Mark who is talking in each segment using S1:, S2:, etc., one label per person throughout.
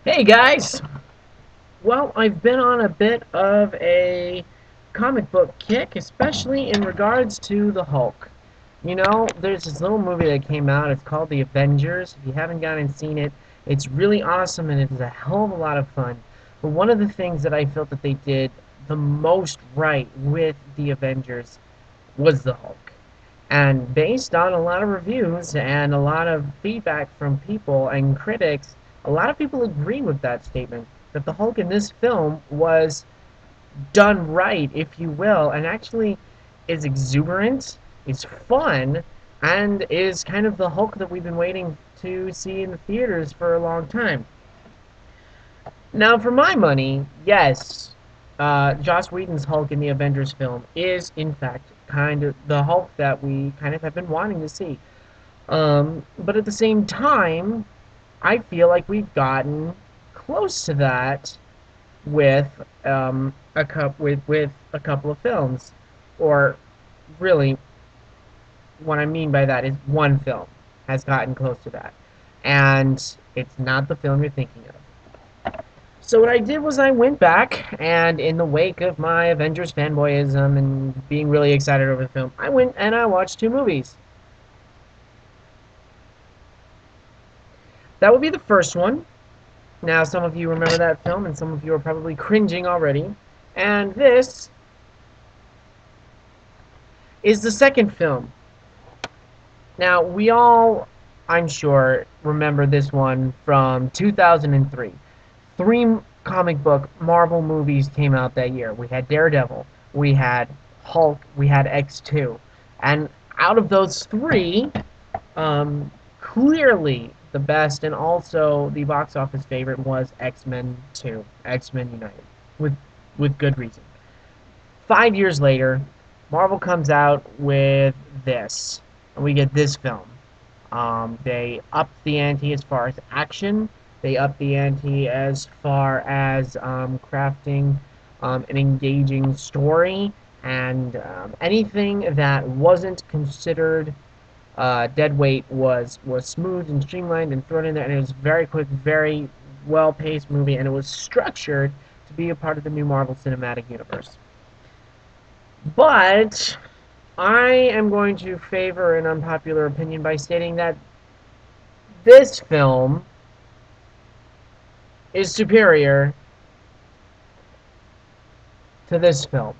S1: Hey guys! Well, I've been on a bit of a comic book kick, especially in regards to the Hulk. You know, there's this little movie that came out. It's called The Avengers. If you haven't gone and seen it, it's really awesome and it is a hell of a lot of fun. But one of the things that I felt that they did the most right with The Avengers was the Hulk. And based on a lot of reviews and a lot of feedback from people and critics, a lot of people agree with that statement that the Hulk in this film was done right, if you will, and actually is exuberant, is fun, and is kind of the Hulk that we've been waiting to see in the theaters for a long time. Now, for my money, yes, Joss Whedon's Hulk in the Avengers film is, in fact, kind of the Hulk that we kind of have been wanting to see. But at the same time, I feel like we've gotten close to that with with a couple of films, or really, what I mean by that is one film has gotten close to that, and it's not the film you're thinking of. So what I did was I went back and in the wake of my Avengers fanboyism and being really excited over the film, I went and I watched two movies. That would be the first one. Now some of you remember that film and some of you are probably cringing already. And this is the second film. Now we all, I'm sure, remember this one from 2003. Three comic book Marvel movies came out that year. We had Daredevil, we had Hulk, we had X2. And out of those three, clearly the best and also the box office favorite was X-Men 2, X-Men United, with good reason. 5 years later, Marvel comes out with this, and we get this film. They upped the ante as far as action. They upped the ante as far as crafting an engaging story, and anything that wasn't considered dead weight was smooth and streamlined and thrown in there, and it was very quick, very well-paced movie, and it was structured to be a part of the new Marvel Cinematic Universe. But I am going to favor an unpopular opinion by stating that this film is superior to this film.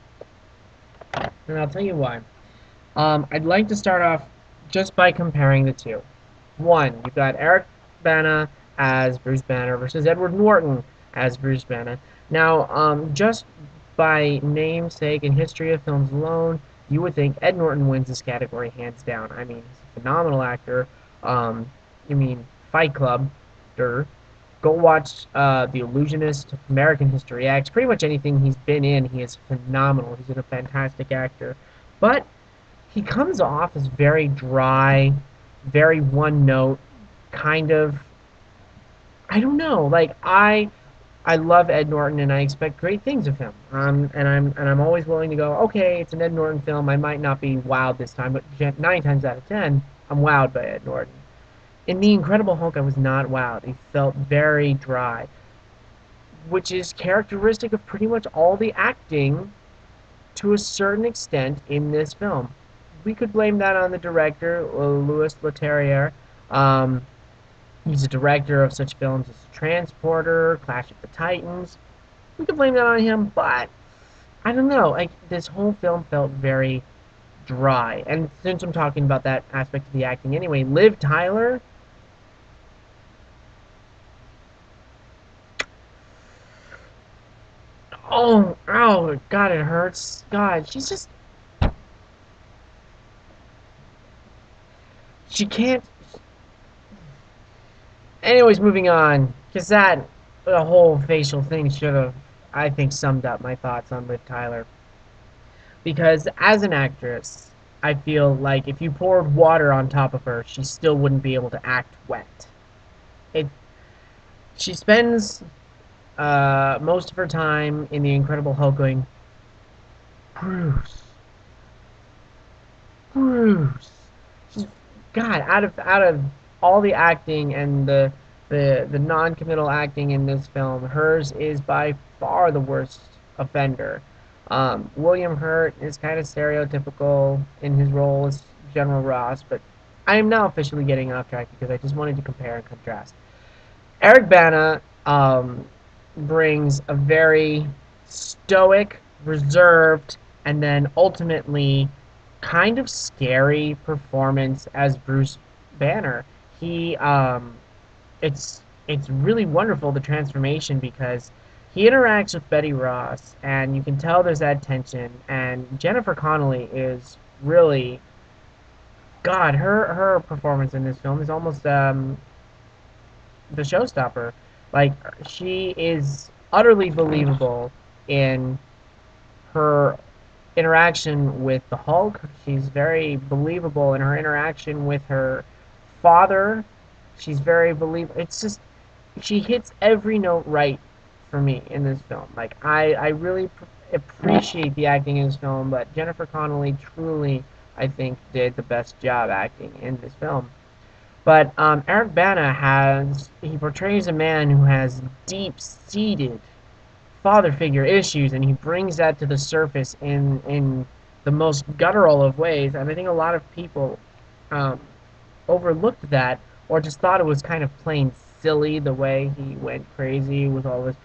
S1: And I'll tell you why. I'd like to start off just by comparing the two. One, you've got Eric Bana as Bruce Banner versus Edward Norton as Bruce Banner. Now, just by namesake and history of films alone, you would think Ed Norton wins this category hands down. I mean, he's a phenomenal actor. I mean, Fight Club, Go watch The Illusionist, American History X. Pretty much anything he's been in, he is phenomenal. He's a fantastic actor. But he comes off as very dry, very one note, kind of. I don't know. Like I love Ed Norton and I expect great things of him. And I'm always willing to go. Okay, it's an Ed Norton film. I might not be wowed this time, but 9 times out of 10, I'm wowed by Ed Norton. In The Incredible Hulk, I was not wowed. He felt very dry, which is characteristic of pretty much all the acting to a certain extent in this film. We could blame that on the director, Louis Leterrier. Um, he's a director of such films as Transporter, Clash of the Titans. We could blame that on him, but I don't know. Like this whole film felt very dry. And since I'm talking about that aspect of the acting anyway, Liv Tyler. Oh, God, it hurts. God, she can't. Anyways, moving on, because that the whole facial thing should have, I think, summed up my thoughts on Liv Tyler. Because as an actress, I feel like if you poured water on top of her, she still wouldn't be able to act wet. It. She spends most of her time in The Incredible Hulk going, Bruce, Bruce. She's God out of all the acting and the the non-committal acting in this film. Hers is by far the worst offender. William Hurt is kind of stereotypical in his role as General Ross, but I am now officially getting off track because I just wanted to compare and contrast. Eric Bana brings a very stoic, reserved, and then ultimately kind of scary performance as Bruce Banner. He it's really wonderful, the transformation, because he interacts with Betty Ross and you can tell there's that tension, and Jennifer Connelly is really, God, her performance in this film is almost the showstopper. Like, she is utterly believable in her interaction with the Hulk. She's very believable in her interaction with her father. She's very believable. It's just, she hits every note right for me in this film. Like, I really appreciate the acting in this film, but Jennifer Connelly truly, I think, did the best job acting in this film. But Eric Bana he portrays a man who has deep-seated father figure issues, and he brings that to the surface in the most guttural of ways. And I think a lot of people um, overlooked that, or just thought it was kind of plain silly the way he went crazy with all this.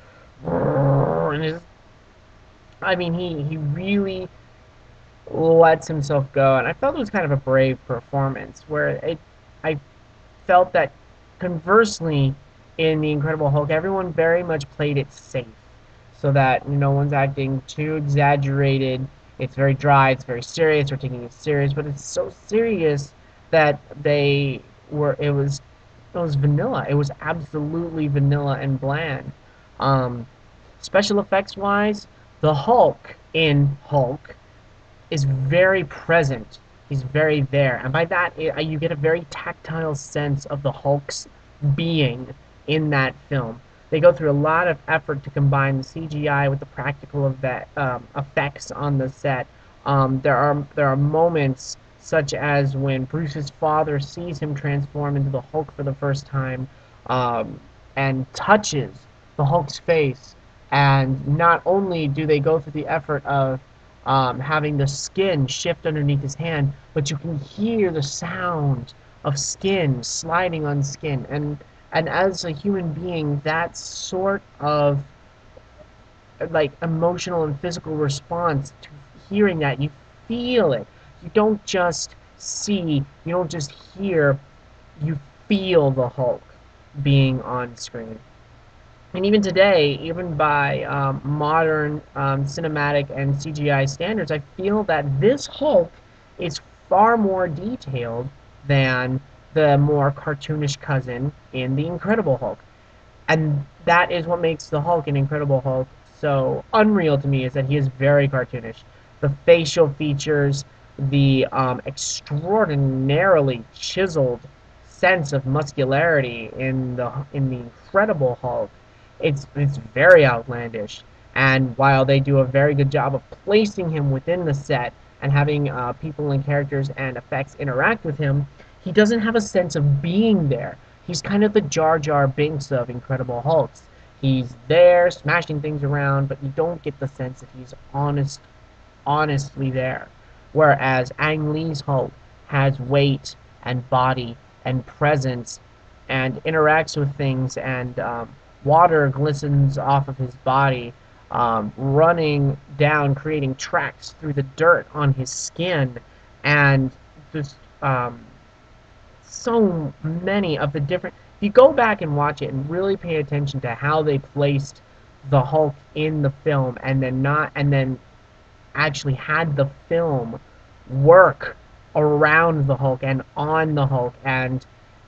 S1: And I mean, he really lets himself go, and I felt it was kind of a brave performance. I felt that conversely, in the Incredible Hulk, everyone very much played it safe, so that no one's acting too exaggerated. It's very dry, it's very serious, we're taking it serious, but it's so serious that they were it was vanilla. It was absolutely vanilla and bland. Um, Special effects wise, the Hulk in Hulk is very present. He's very there, and by that you get a very tactile sense of the Hulk's being in that film. They go through a lot of effort to combine the CGI with the practical effects on the set. There are moments such as when Bruce's father sees him transform into the Hulk for the first time, and touches the Hulk's face, and not only do they go through the effort of having the skin shift underneath his hand, but you can hear the sound of skin sliding on skin. And as a human being, that sort of like emotional and physical response to hearing that, you feel it. You don't just see, you don't just hear, you feel the Hulk being on screen. And even today, even by modern cinematic and CGI standards, I feel that this Hulk is far more detailed than the more cartoonish cousin in The Incredible Hulk. And that is what makes the Hulk in Incredible Hulk so unreal to me, is that he is very cartoonish. The facial features, the extraordinarily chiseled sense of muscularity in the Incredible Hulk, it's very outlandish. And while they do a very good job of placing him within the set and having people and characters and effects interact with him, he doesn't have a sense of being there. He's kind of the Jar Jar Binks of Incredible Hulks. He's there smashing things around, but you don't get the sense that he's honestly there. Whereas Ang Lee's Hulk has weight and body and presence and interacts with things, and water glistens off of his body, running down, creating tracks through the dirt on his skin, and just so many of the different. If you go back and watch it and really pay attention to how they placed the Hulk in the film, and then actually had the film work around the Hulk and on the Hulk and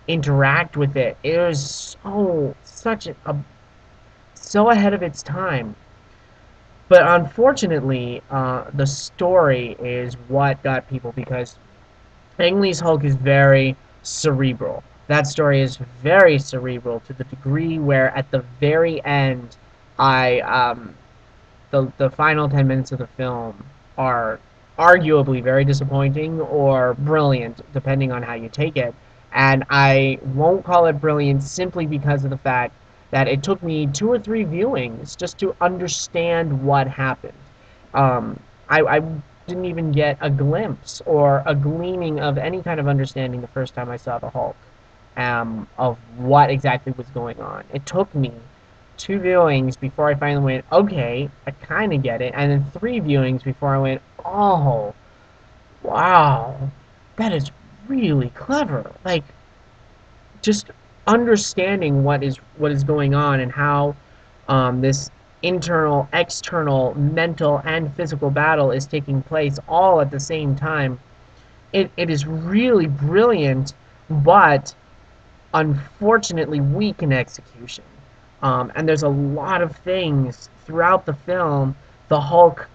S1: interact with it, it was so ahead of its time. But unfortunately, the story is what got people, because Ang Lee's Hulk is very cerebral. That story is very cerebral to the degree where at the very end, I the final 10 minutes of the film are arguably very disappointing or brilliant, depending on how you take it. And I won't call it brilliant simply because of the fact that it took me two or three viewings just to understand what happened. I didn't even get a glimpse or a gleaming of any kind of understanding the first time I saw the Hulk, of what exactly was going on. It took me two viewings before I finally went, okay, I kind of get it, and then three viewings before I went, oh, wow, that is really clever. Like, just understanding what is going on and how this internal, external, mental, and physical battle is taking place all at the same time. It is really brilliant, but unfortunately weak in execution. And there's a lot of things throughout the film. The Hulk,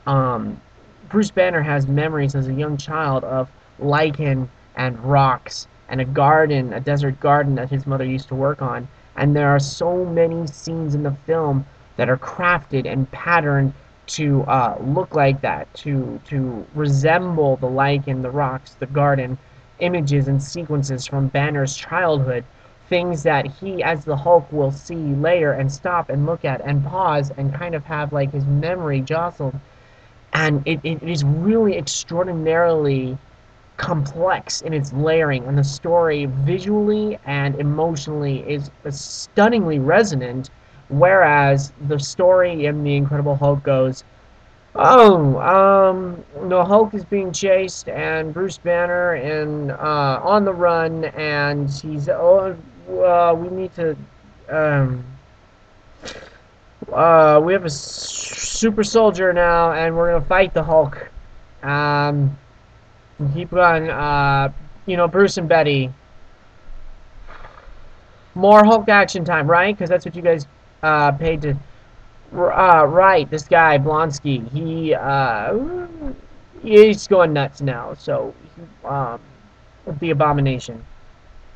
S1: um, Bruce Banner has memories as a young child of lichen and rocks and a garden, a desert garden that his mother used to work on. And there are so many scenes in the film that are crafted and patterned to look like that, to resemble the lichen, the rocks, the garden, images and sequences from Banner's childhood, things that he, as the Hulk, will see later and stop and look at and pause and kind of have like his memory jostled. And it is really extraordinarily complex in its layering, and the story visually and emotionally is stunningly resonant. Whereas the story in The Incredible Hulk goes, oh, the Hulk is being chased, and Bruce Banner and on the run, and he's we need to um, we have a super soldier now, and we're gonna fight the Hulk. Um, keep on, Bruce and Betty. More Hulk action time, right? Because that's what you guys paid to. Right, this guy Blonsky, he's going nuts now. So, the Abomination,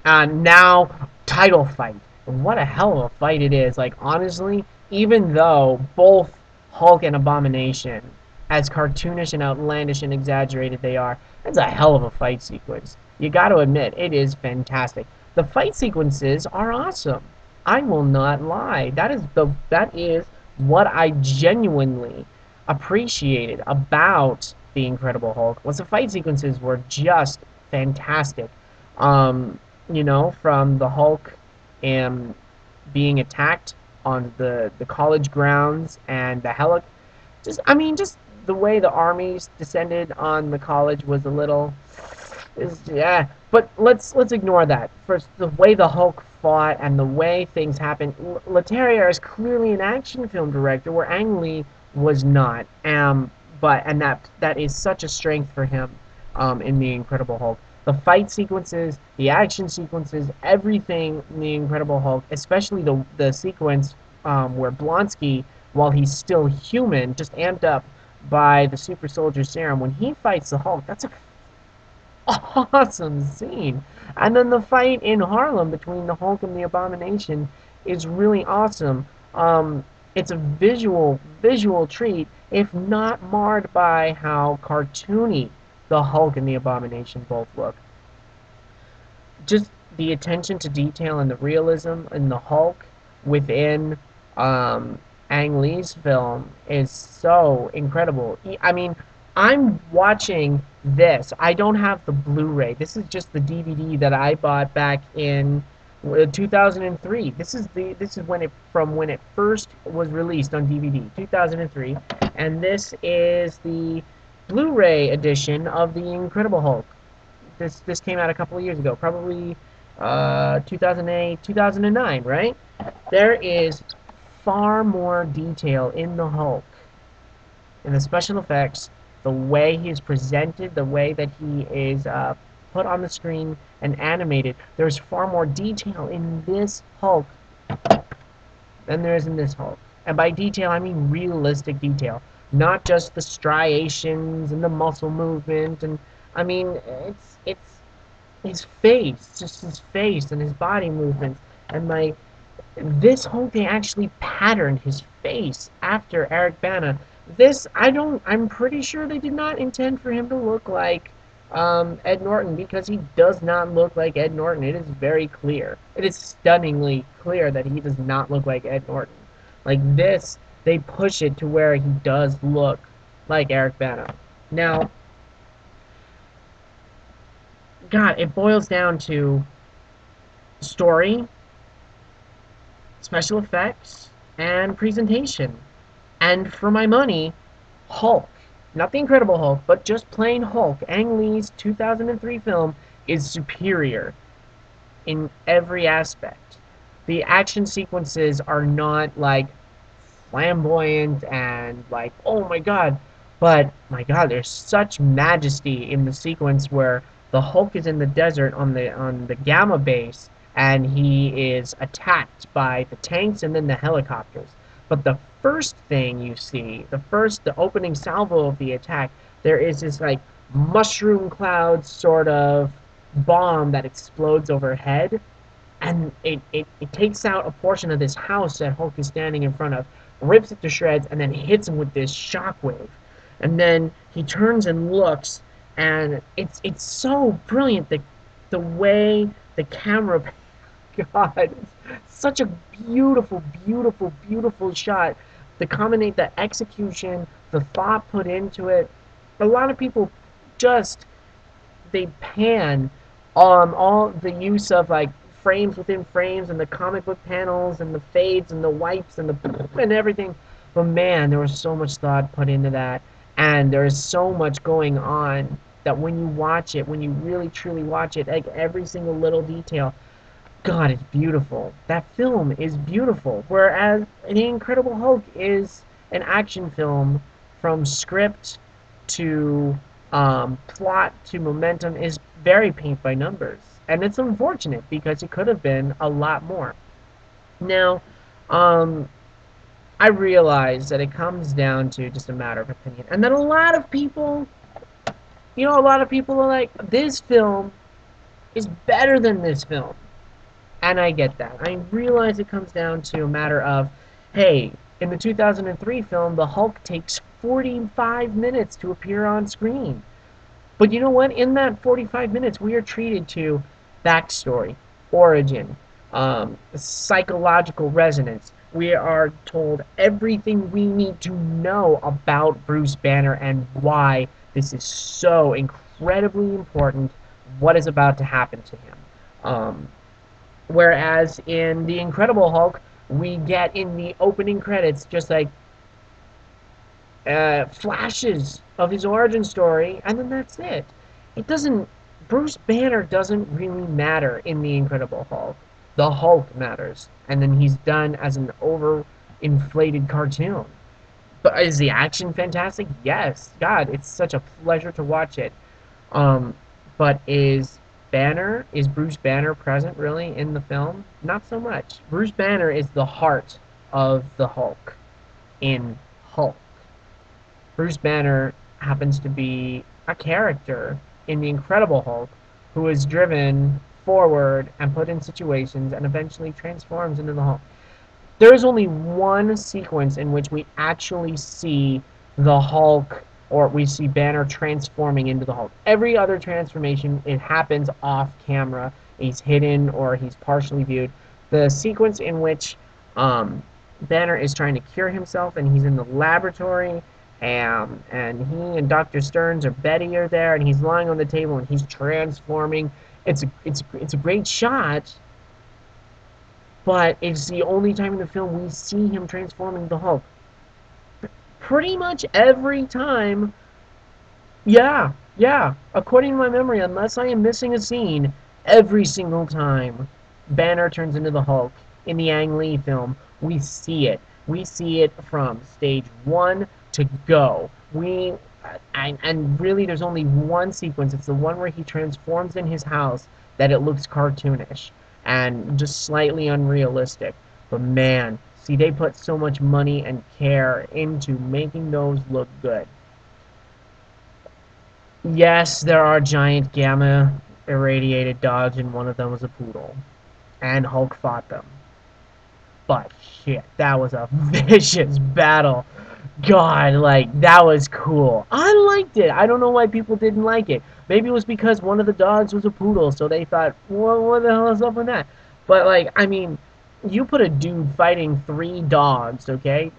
S1: and now title fight. What a hell of a fight it is! Like honestly, even though both Hulk and Abomination, as cartoonish and outlandish and exaggerated they are, it's a hell of a fight sequence. You got to admit, it is fantastic. The fight sequences are awesome. I will not lie. That is what I genuinely appreciated about the Incredible Hulk. Was the fight sequences were just fantastic. Um, from the Hulk and being attacked on the college grounds and the heli, just the way the armies descended on the college was a little, yeah. But let's ignore that. First, the way the Hulk fought and the way things happened. Leterrier is clearly an action film director, where Ang Lee was not. And that is such a strength for him, in The Incredible Hulk. The fight sequences, the action sequences, everything in The Incredible Hulk, especially the sequence where Blonsky, while he's still human, just amped up by the super soldier serum, when he fights the Hulk, that's a awesome scene. And then the fight in Harlem between the Hulk and the Abomination is really awesome. It's a visual treat, if not marred by how cartoony the Hulk and the Abomination both look. Just the attention to detail and the realism in the Hulk within um, Ang Lee's film is so incredible. I mean, I'm watching this. I don't have the Blu-ray. This is just the DVD that I bought back in 2003. This is when it first was released on DVD, 2003, and this is the Blu-ray edition of The Incredible Hulk. This came out a couple of years ago, probably 2008, 2009, right? There is far more detail in the Hulk, in the special effects, the way he is presented, the way that he is put on the screen and animated. There's far more detail in this Hulk than there is in this Hulk. And by detail, I mean realistic detail, not just the striations and the muscle movement. And I mean, it's his face, just his face and his body movements. And like this Hulk, they actually patterned his face after Eric Bana. I'm pretty sure they did not intend for him to look like Ed Norton because he does not look like Ed Norton. It is very clear. It is stunningly clear that he does not look like Ed Norton. Like this, they push it to where he does look like Eric Bana. Now, God, it boils down to story, special effects, and presentation. And for my money, Hulk. Not the Incredible Hulk, but just plain Hulk. Ang Lee's 2003 film is superior in every aspect. The action sequences are not like flamboyant and like, oh my god, but my god, there's such majesty in the sequence where the Hulk is in the desert on the Gamma base and he is attacked by the tanks and then the helicopters. But the first thing you see, the opening salvo of the attack, there is this like mushroom cloud sort of bomb that explodes overhead, and it takes out a portion of this house that Hulk is standing in front of, rips it to shreds, and then hits him with this shockwave. And then he turns and looks, and it's so brilliant the way the camera, God, such a beautiful, beautiful, beautiful shot. The execution, the thought put into it. A lot of people just they pan all the use of like frames within frames and the comic book panels and the fades and the wipes and the and everything. But man, there was so much thought put into that, and there is so much going on that when you watch it, when you really truly watch it, like every single little detail, God, it's beautiful. That film is beautiful. Whereas The Incredible Hulk is an action film from script to plot to momentum is very paint by numbers. And it's unfortunate because it could have been a lot more. Now, um, I realize that it comes down to just a matter of opinion. And that a lot of people, a lot of people are like, this film is better than this film. And I get that. I realize it comes down to a matter of, hey, in the 2003 film, the Hulk takes 45 minutes to appear on screen. But you know what? In that 45 minutes, we are treated to backstory, origin, psychological resonance. We are told everything we need to know about Bruce Banner and why this is so incredibly important, what is about to happen to him. Whereas in The Incredible Hulk, we get in the opening credits just like flashes of his origin story, and then that's it. It doesn't. Bruce Banner doesn't really matter in The Incredible Hulk. The Hulk matters, and then he's done as an over-inflated cartoon. But is the action fantastic? Yes. God, it's such a pleasure to watch it. Um, but is Bruce Banner present really in the film? Not so much. Bruce Banner is the heart of the Hulk in Hulk. Bruce Banner happens to be a character in The Incredible Hulk who is driven forward and put in situations and eventually transforms into the Hulk. There is only one sequence in which we actually see the Hulk or we see Banner transforming into the Hulk. Every other transformation, it happens off camera. He's hidden or he's partially viewed. The sequence in which Banner is trying to cure himself and he's in the laboratory and he and Dr. Stearns or Betty are there and he's lying on the table and he's transforming. It's a great shot, but it's the only time in the film we see him transforming the Hulk. Pretty much every time, yeah, according to my memory, unless I am missing a scene, every single time Banner turns into the Hulk in the Ang Lee film, we see it. We see it from stage one to go. And really there's only one sequence. It's the one where he transforms in his house that it looks cartoonish and just slightly unrealistic. But man, see, they put so much money and care into making those look good. Yes, there are giant gamma irradiated dogs, and one of them was a poodle. And Hulk fought them. But shit, that was a vicious battle. God, like, that was cool. I liked it. I don't know why people didn't like it. Maybe it was because one of the dogs was a poodle, so they thought, well, what the hell is up with that? But, like, I mean, you put a dude fighting three dogs, okay?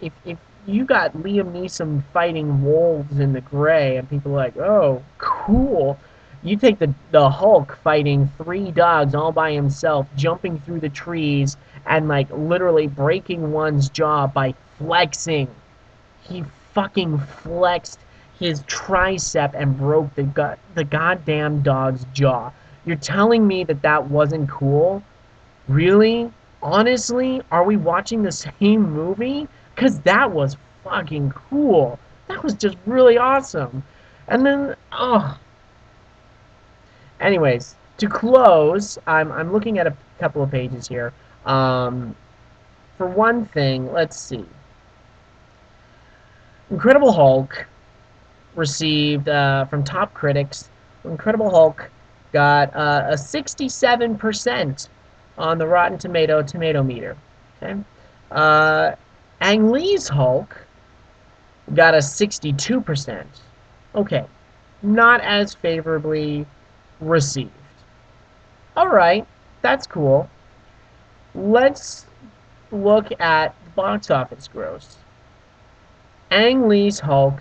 S1: If you got Liam Neeson fighting wolves in the gray, and people are like, oh, cool. You take the Hulk fighting three dogs all by himself, jumping through the trees, and, like, literally breaking one's jaw by flexing. He fucking flexed his tricep and broke the goddamn dog's jaw. You're telling me that that wasn't cool? Really? Honestly, are we watching the same movie? Because that was fucking cool. That was just really awesome. And then, oh. Anyways, to close, I'm looking at a couple of pages here. Um, for one thing, let's see. Incredible Hulk received from top critics. Incredible Hulk got a 67% on the Rotten tomato meter. Okay, uh, Ang Lee's Hulk got a 62%. Okay, not as favorably received. All right, that's cool. Let's look at the box office gross. Ang Lee's Hulk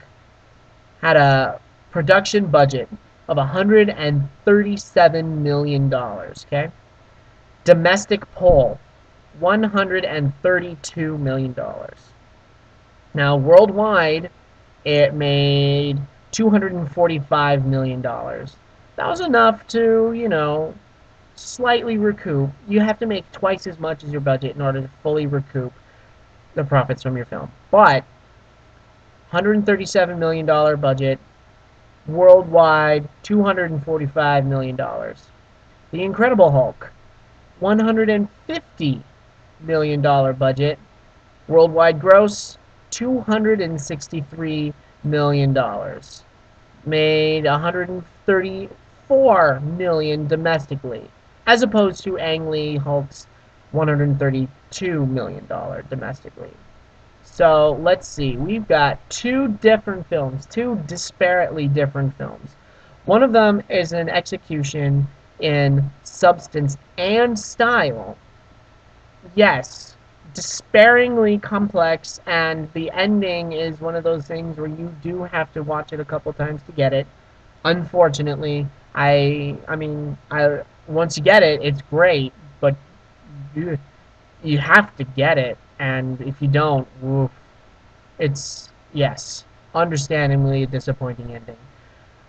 S1: had a production budget of $137 million. Okay, domestic poll, $132 million. Now, worldwide, it made $245 million. That was enough to, slightly recoup. You have to make twice as much as your budget in order to fully recoup the profits from your film. But $137 million budget, worldwide $245 million. The Incredible Hulk, $150 million budget, worldwide gross $263 million. Made $134 million domestically, as opposed to Ang Lee Hulk's $132 million domestically. So let's see. We've got two different films, two disparately different films. One of them is an execution in substance and style. Yes, despairingly complex, and the ending is one of those things where you do have to watch it a couple times to get it. Unfortunately, I once you get it, it's great, but you have to get it, and if you don't, oof, it's, yes, understandably a disappointing ending.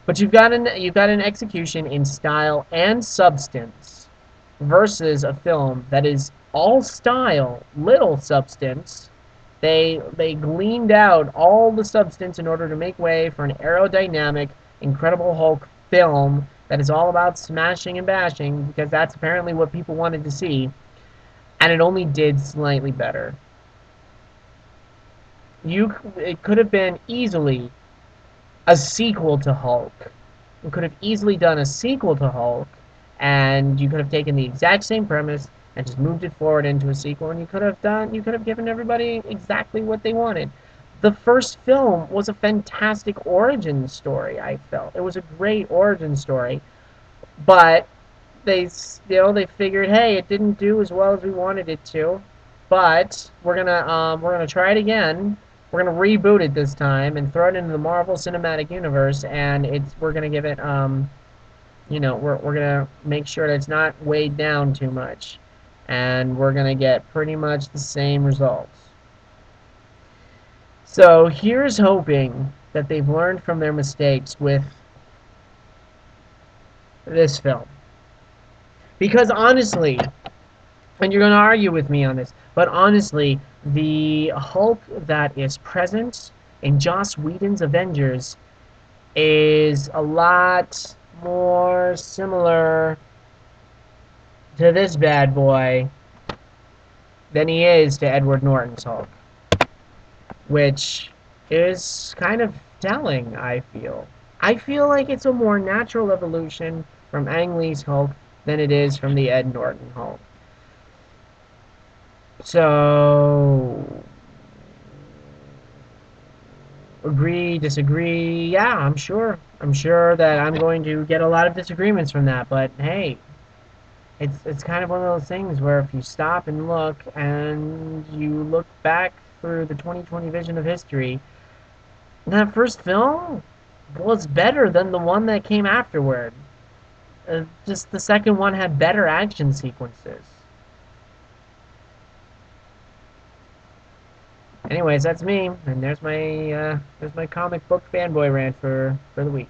S1: But you've got an execution in style and substance versus a film that is all style, little substance. They gleaned out all the substance in order to make way for an aerodynamic, Incredible Hulk film that is all about smashing and bashing, because that's apparently what people wanted to see, and it only did slightly better. It could have been easily a sequel to Hulk. You could have easily done a sequel to Hulk, and you could have taken the exact same premise and just moved it forward into a sequel, and you could have given everybody exactly what they wanted. The first film was a fantastic origin story, I felt. It was a great origin story, but they figured, hey, it didn't do as well as we wanted it to, but we're gonna try it again. We're gonna reboot it this time and throw it into the Marvel Cinematic Universe, and we're gonna give it we're gonna make sure that it's not weighed down too much, and we're gonna get pretty much the same results. So here's hoping that they've learned from their mistakes with this film. Because honestly, and you're going to argue with me on this, but honestly, the Hulk that is present in Joss Whedon's Avengers is a lot more similar to this bad boy than he is to Edward Norton's Hulk, which is kind of telling, I feel. I feel like it's a more natural evolution from Ang Lee's Hulk than it is from the Ed Norton Hulk. So, Agree, disagree. Yeah, I'm sure. I'm sure that I'm going to get a lot of disagreements from that, but hey, it's kind of one of those things where if you stop and look and you look back through the 2020 vision of history, that first film was better than the one that came afterward. Just the second one had better action sequences. Anyways, that's me, and there's my comic book fanboy rant for the week.